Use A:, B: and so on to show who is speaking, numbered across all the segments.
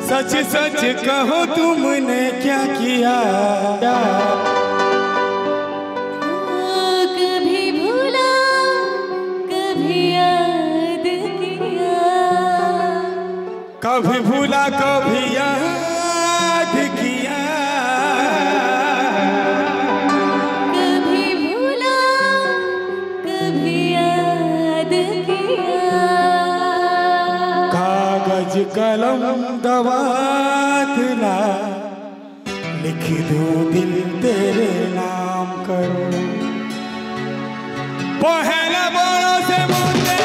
A: सच सच कहो तुमने क्या किया,
B: कभी भूला कभी याद किया,
A: कभी भूला कभी याद किया,
B: कभी भूला कभी याद किया,
A: कागज कलम दवातला लिख दूं दिल तेरे नाम करो, पहला बोलो से मुझे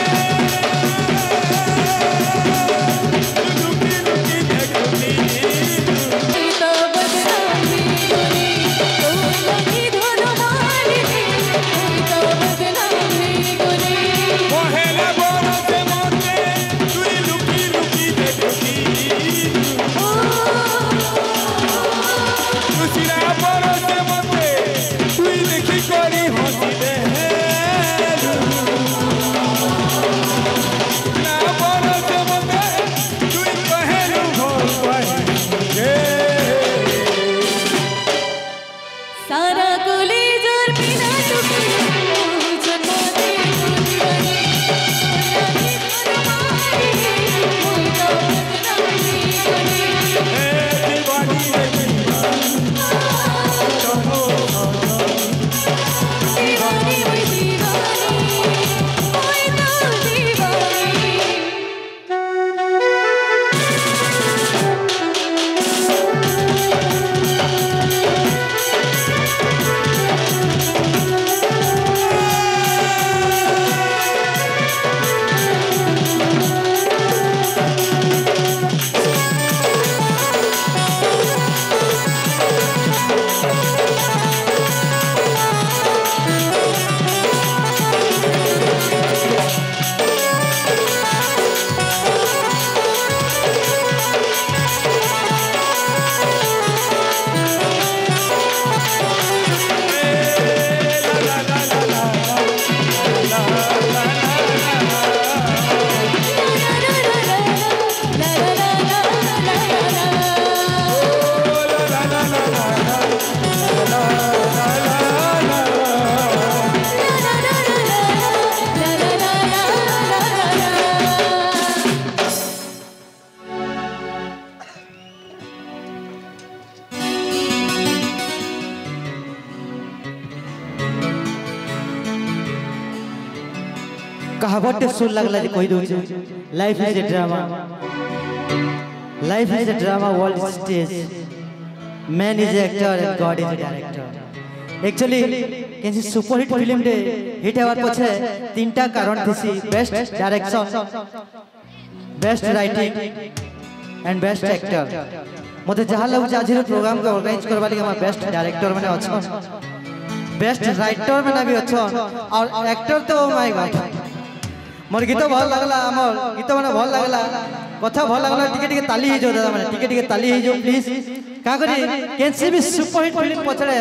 C: कहावत सुन लगला जे कहि दउ life is a drama, life is a drama, world is stage, man is actor and God is director. Actually कैसी सुपरहिट फिल्म दे हिट हेबार पछे तीनटा कारण थिसी, best direction, best writing and best actor. मते जहा लगु जे आज प्रोग्राम के ऑर्गेनाइज करबा लागि हमर बेस्ट डायरेक्टर माने अछन, बेस्ट राइटर माने भी अछन और एक्टर तो माय गॉड मोर गीत भल लगला, हमर गीत माने भल लगला, कथा भल लगला, टिके टिके ताली हे जो दादा माने टिके टिके ताली हे जो प्लीज। का करी कैसी भी सुपरहिट फिल्म पछड़े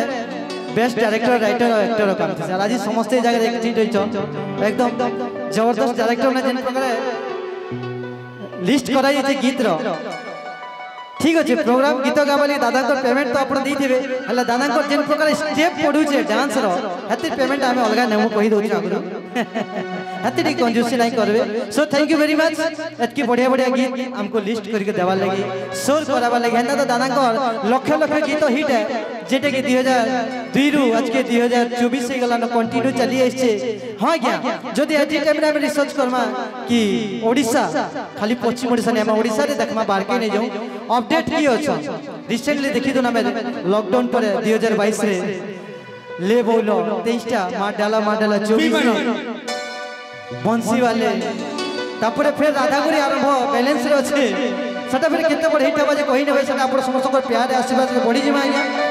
C: बेस्ट डायरेक्टर राइटर और एक्टर काम थी। आज समस्त जगह एक्टिंग रही एकदम जबरदस्त डायरेक्टर ने जेन प्रकार लिस्ट कराई जे गीत रो ठीक अच्छे प्रोग्राम गीत गाबली दादा को पेमेंट तो आपण दी थिबे, हला दादा को जेन प्रकार स्टेप पडू छे डांस रो हते पेमेंट हमें अलगा नेमो कहि दउ छी आगु हते टी कंजूसी नहीं करबे। So thank you very much एतकी बढ़िया बढ़िया गीत हमको लिस्ट करके देवा लगी, सोर करावा लगी। हेना तो दादा को लक्ष लक्ष गीत हिट है जेटे के 2002 रु आज के 2024 से गला कंटिन्यू चली आछे। हां क्या जदी एटी टाइम रे रिसर्च करमा कि ओडिसा खाली पश्चिम ओडिसा ने हम ओडिसा रे देखमा बाहर के नहीं जाऊं अपडेट की अच्छा रिसेंटली देखी तो ना मैं लॉकडाउन पर 2022 रे ले बोलो 23टा मार डाला 24 बंसी वाले तापरे फिर राधागुरी आरंभ बैलेंस रे अछि सटा फिर केते बड हिट बाजे कहि नै भाई सटा आप समस्त को प्यार आशीर्वाद बढ़ी जिमा आज्ञा।